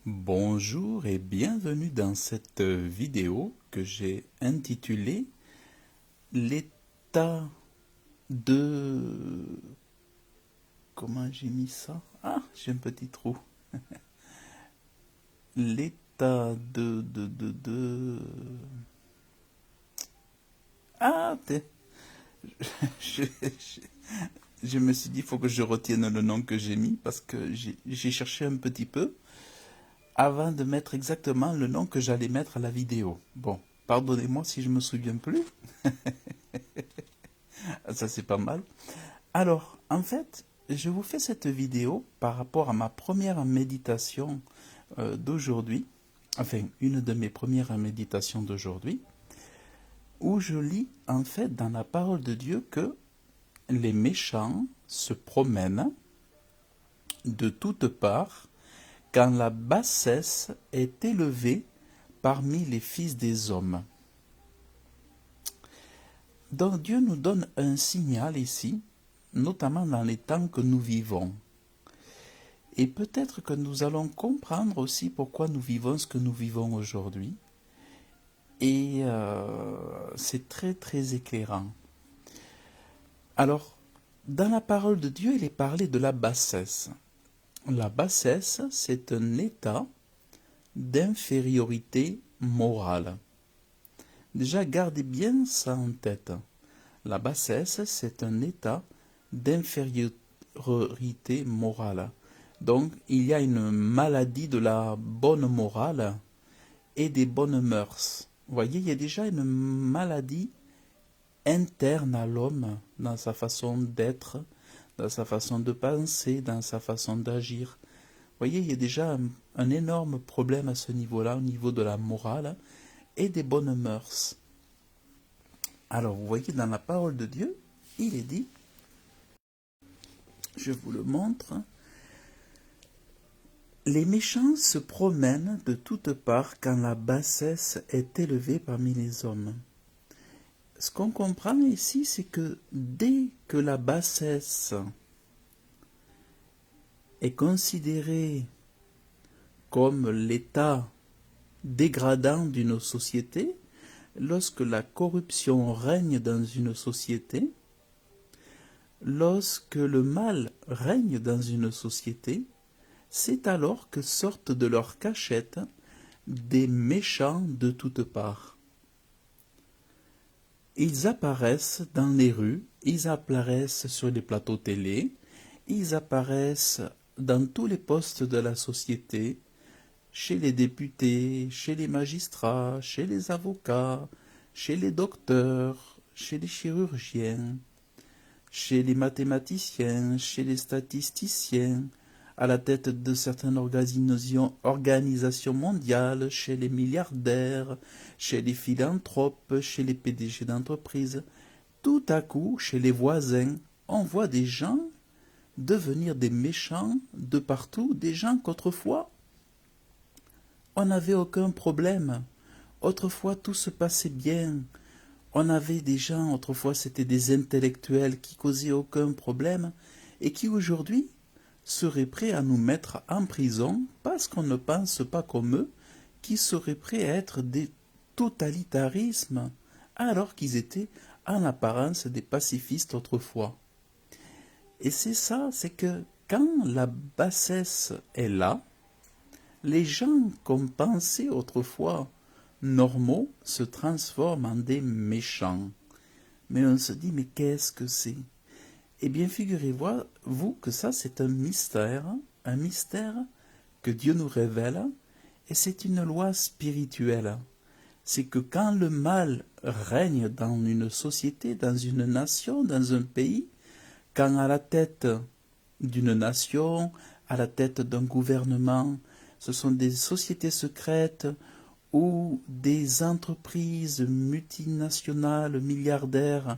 Bonjour et bienvenue dans cette vidéo que j'ai intitulée L'état de... Comment j'ai mis ça? Ah, j'ai un petit trou. L'état de... Ah, je, je- je me suis dit, il faut que je retienne le nom que j'ai mis parce que j'ai cherché un petit peu avant de mettre exactement le nom que j'allais mettre à la vidéo. Bon, pardonnez-moi si je me souviens plus. Ça, c'est pas mal. Alors, en fait, je vous fais cette vidéo par rapport à ma première méditation d'aujourd'hui, enfin, une de mes premières méditations d'aujourd'hui, où je lis en fait dans la parole de Dieu que les méchants se promènent de toutes parts quand la bassesse est élevée parmi les fils des hommes. Donc Dieu nous donne un signal ici, notamment dans les temps que nous vivons. Et peut-être que nous allons comprendre aussi pourquoi nous vivons ce que nous vivons aujourd'hui. Et c'est très très éclairant. Alors, dans la parole de Dieu, il est parlé de la bassesse. La bassesse, c'est un état d'infériorité morale. Déjà, gardez bien ça en tête. La bassesse, c'est un état d'infériorité morale. Donc, il y a une maladie de la bonne morale et des bonnes mœurs. Vous voyez, il y a déjà une maladie interne à l'homme dans sa façon d'être, dans sa façon de penser, dans sa façon d'agir. Vous voyez, il y a déjà un énorme problème à ce niveau-là, au niveau de la morale et des bonnes mœurs. Alors, vous voyez, dans la parole de Dieu, il est dit, je vous le montre, les méchants se promènent de toutes parts quand la bassesse est élevée parmi les hommes. Ce qu'on comprend ici, c'est que dès que la bassesse est considérée comme l'état dégradant d'une société, lorsque la corruption règne dans une société, lorsque le mal règne dans une société, c'est alors que sortent de leur cachette des méchants de toutes parts. Ils apparaissent dans les rues, ils apparaissent sur les plateaux télé, ils apparaissent dans tous les postes de la société, chez les députés, chez les magistrats, chez les avocats, chez les docteurs, chez les chirurgiens, chez les mathématiciens, chez les statisticiens, à la tête de certaines organisations mondiales, chez les milliardaires, chez les philanthropes, chez les PDG d'entreprises. Tout à coup, chez les voisins, on voit des gens devenir des méchants de partout, des gens qu'autrefois on n'avait aucun problème. Autrefois tout se passait bien. On avait des gens, autrefois c'était des intellectuels qui causaient aucun problème et qui aujourd'hui seraient prêts à nous mettre en prison parce qu'on ne pense pas comme eux, qui seraient prêts à être des totalitarismes alors qu'ils étaient en apparence des pacifistes autrefois. Et c'est ça, c'est que quand la bassesse est là, les gens qu'on pensait autrefois normaux se transforment en des méchants. Mais on se dit, mais qu'est-ce que c'est? Eh bien, figurez-vous que ça, c'est un mystère que Dieu nous révèle, et c'est une loi spirituelle. C'est que quand le mal règne dans une société, dans une nation, dans un pays, quand à la tête d'une nation, à la tête d'un gouvernement, ce sont des sociétés secrètes ou des entreprises multinationales, milliardaires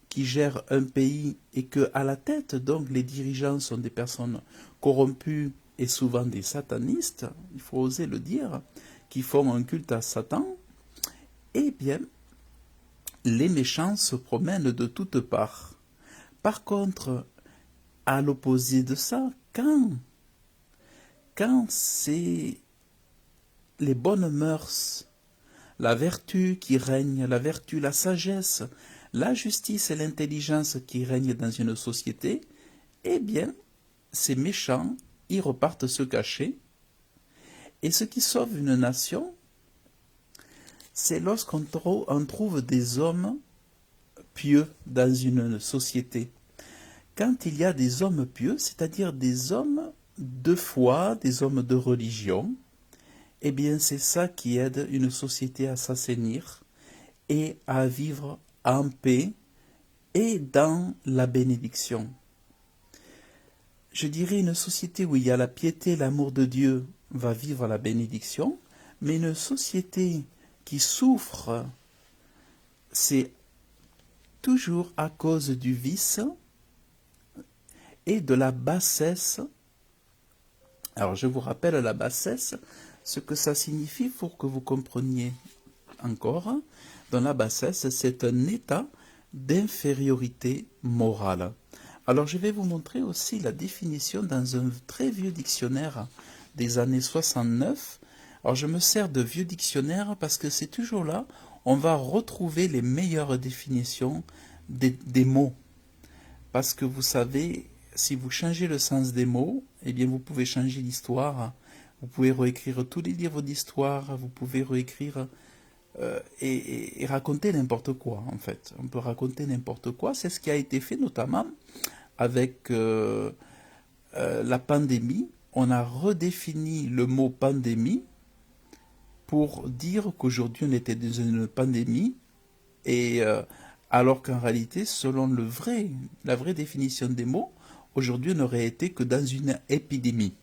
qui gèrent un pays et que à la tête, donc, les dirigeants sont des personnes corrompues et souvent des satanistes, il faut oser le dire, qui font un culte à Satan, eh bien, les méchants se promènent de toutes parts. Par contre, à l'opposé de ça, quand c'est les bonnes mœurs, la vertu qui règne, la vertu, la sagesse, la justice et l'intelligence qui règnent dans une société, eh bien, ces méchants, ils repartent se cacher. Et ce qui sauve une nation, c'est lorsqu'on trouve des hommes pieux dans une société. Quand il y a des hommes pieux, c'est-à-dire des hommes de foi, des hommes de religion, eh bien c'est ça qui aide une société à s'assainir et à vivre en paix et dans la bénédiction. Je dirais une société où il y a la piété, l'amour de Dieu va vivre la bénédiction, mais une société qui souffre, c'est toujours à cause du vice et de la bassesse. Alors je vous rappelle la bassesse, ce que ça signifie pour que vous compreniez encore. Dans la bassesse, c'est un état d'infériorité morale. Alors je vais vous montrer aussi la définition dans un très vieux dictionnaire des années 69. Alors je me sers de vieux dictionnaire parce que c'est toujours là, on va retrouver les meilleures définitions des mots. Parce que vous savez, si vous changez le sens des mots, eh bien vous pouvez changer l'histoire. Vous pouvez réécrire tous les livres d'histoire, vous pouvez réécrire et raconter n'importe quoi, en fait. On peut raconter n'importe quoi. C'est ce qui a été fait notamment avec la pandémie. On a redéfini le mot pandémie pour dire qu'aujourd'hui on était dans une pandémie, et alors qu'en réalité, selon la vraie définition des mots, aujourd'hui on n'aurait été que dans une épidémie.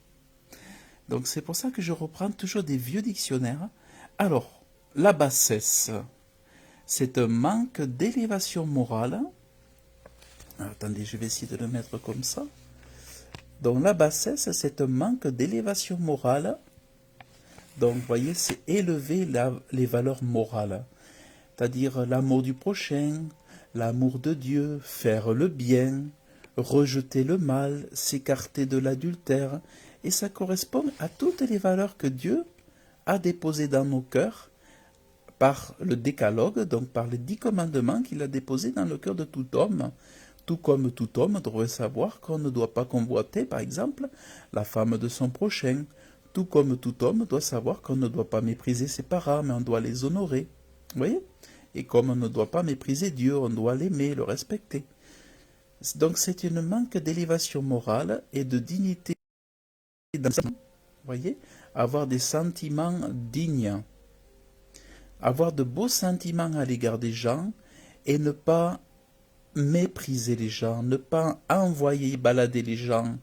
Donc c'est pour ça que je reprends toujours des vieux dictionnaires. Alors, la bassesse, c'est un manque d'élévation morale. Alors, attendez, je vais essayer de le mettre comme ça. Donc la bassesse, c'est un manque d'élévation morale. Donc, vous voyez, c'est élever les valeurs morales. C'est-à-dire l'amour du prochain, l'amour de Dieu, faire le bien, rejeter le mal, s'écarter de l'adultère. Et ça correspond à toutes les valeurs que Dieu a déposées dans nos cœurs par le décalogue, donc par les 10 commandements qu'il a déposés dans le cœur de tout homme. Tout comme tout homme devrait savoir qu'on ne doit pas convoiter, par exemple, la femme de son prochain. Tout comme tout homme doit savoir qu'on ne doit pas mépriser ses parents, mais on doit les honorer. Vous voyez? Et comme on ne doit pas mépriser Dieu, on doit l'aimer, le respecter. Donc c'est un manque d'élévation morale et de dignité dans vous voyez? Avoir des sentiments dignes. Avoir de beaux sentiments à l'égard des gens et ne pas mépriser les gens, ne pas envoyer balader les gens,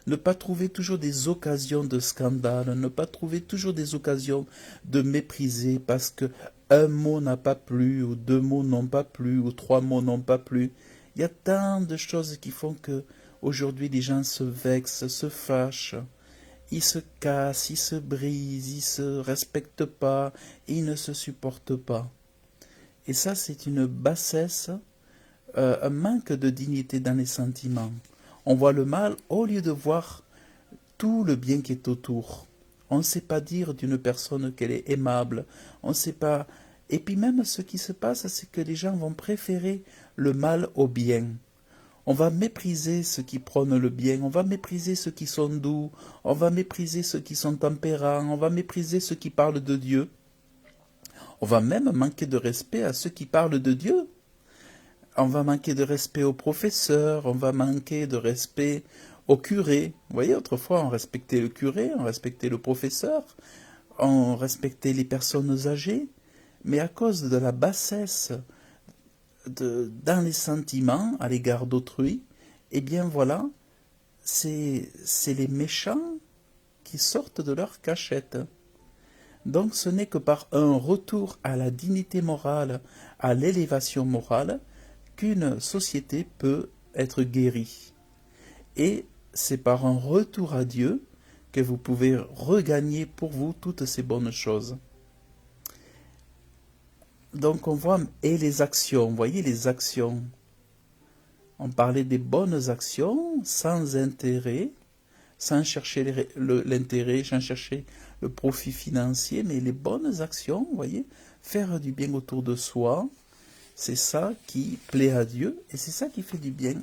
ne pas trouver toujours des occasions de scandale, ne pas trouver toujours des occasions de mépriser parce que un mot n'a pas plu, ou 2 mots n'ont pas plu, ou 3 mots n'ont pas plu. Il y a tant de choses qui font que aujourd'hui les gens se vexent, se fâchent, ils se cassent, ils se brisent, ils se respectent pas, ils ne se supportent pas. Et ça, c'est une bassesse, un manque de dignité dans les sentiments. On voit le mal au lieu de voir tout le bien qui est autour. On ne sait pas dire d'une personne qu'elle est aimable. On ne sait pas. Et puis même ce qui se passe, c'est que les gens vont préférer le mal au bien. On va mépriser ceux qui prônent le bien, on va mépriser ceux qui sont doux, on va mépriser ceux qui sont tempérants, on va mépriser ceux qui parlent de Dieu. On va même manquer de respect à ceux qui parlent de Dieu. On va manquer de respect aux professeurs, on va manquer de respect aux curés. Vous voyez, autrefois, on respectait le curé, on respectait le professeur, on respectait les personnes âgées, mais à cause de la bassesse dans les sentiments à l'égard d'autrui, eh bien voilà, c'est les méchants qui sortent de leur cachette. Donc ce n'est que par un retour à la dignité morale, à l'élévation morale, qu'une société peut être guérie. Et c'est par un retour à Dieu que vous pouvez regagner pour vous toutes ces bonnes choses. Donc on voit, et les actions, vous voyez les actions. On parlait des bonnes actions, sans intérêt, sans chercher l'intérêt, sans chercher le profit financier, mais les bonnes actions, vous voyez, faire du bien autour de soi, c'est ça qui plaît à Dieu et c'est ça qui fait du bien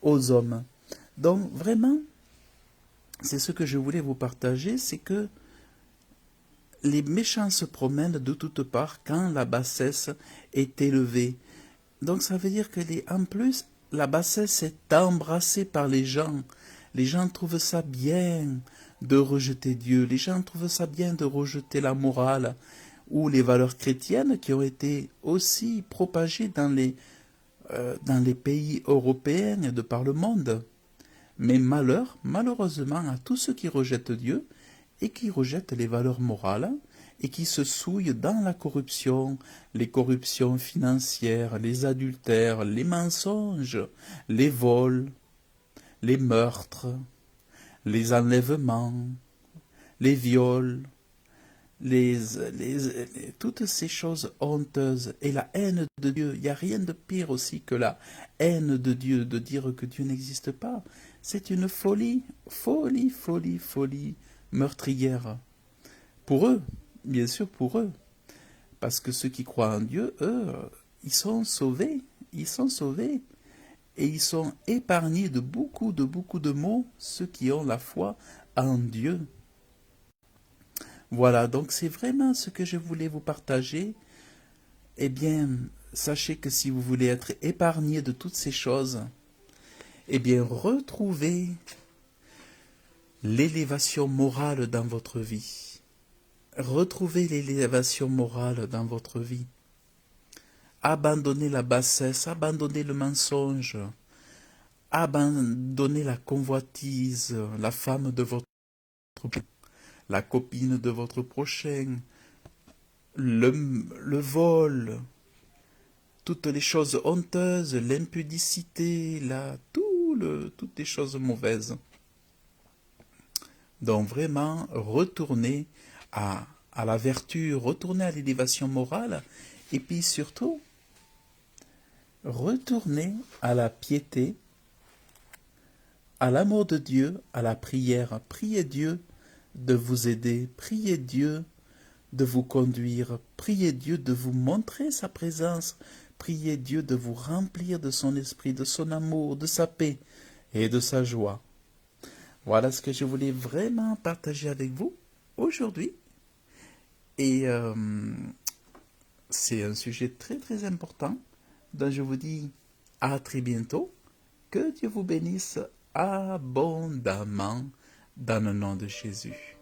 aux hommes. Donc vraiment, c'est ce que je voulais vous partager, c'est que les méchants se promènent de toutes parts quand la bassesse est élevée. Donc ça veut dire que en plus, la bassesse est embrassée par les gens. Les gens trouvent ça bien de rejeter Dieu. Les gens trouvent ça bien de rejeter la morale ou les valeurs chrétiennes qui ont été aussi propagées dans les pays européens et de par le monde. Mais malheureusement, à tous ceux qui rejettent Dieu et qui rejettent les valeurs morales et qui se souillent dans la corruption, les corruptions financières, les adultères, les mensonges, les vols, les meurtres, les enlèvements, les viols, toutes ces choses honteuses et la haine de Dieu. Il n'y a rien de pire aussi que la haine de Dieu, de dire que Dieu n'existe pas. C'est une folie meurtrière. Pour eux, bien sûr pour eux. Parce que ceux qui croient en Dieu, eux, ils sont sauvés. Ils sont sauvés. Et ils sont épargnés de beaucoup de maux, ceux qui ont la foi en Dieu. Voilà, donc c'est vraiment ce que je voulais vous partager. Eh bien, sachez que si vous voulez être épargné de toutes ces choses, eh bien, retrouvez l'élévation morale dans votre vie. Retrouvez l'élévation morale dans votre vie. Abandonnez la bassesse, abandonnez le mensonge, abandonnez la convoitise, la femme de votre la copine de votre prochain, le vol, toutes les choses honteuses, l'impudicité, toutes les choses mauvaises. Donc vraiment, retournez à la vertu, retournez à l'élévation morale, et puis surtout, retournez à la piété, à l'amour de Dieu, à la prière. Priez Dieu de vous aider, priez Dieu de vous conduire, priez Dieu de vous montrer sa présence, priez Dieu de vous remplir de son esprit, de son amour, de sa paix et de sa joie. Voilà ce que je voulais vraiment partager avec vous aujourd'hui. Et c'est un sujet très important. Donc je vous dis à très bientôt. Que Dieu vous bénisse abondamment dans le nom de Jésus.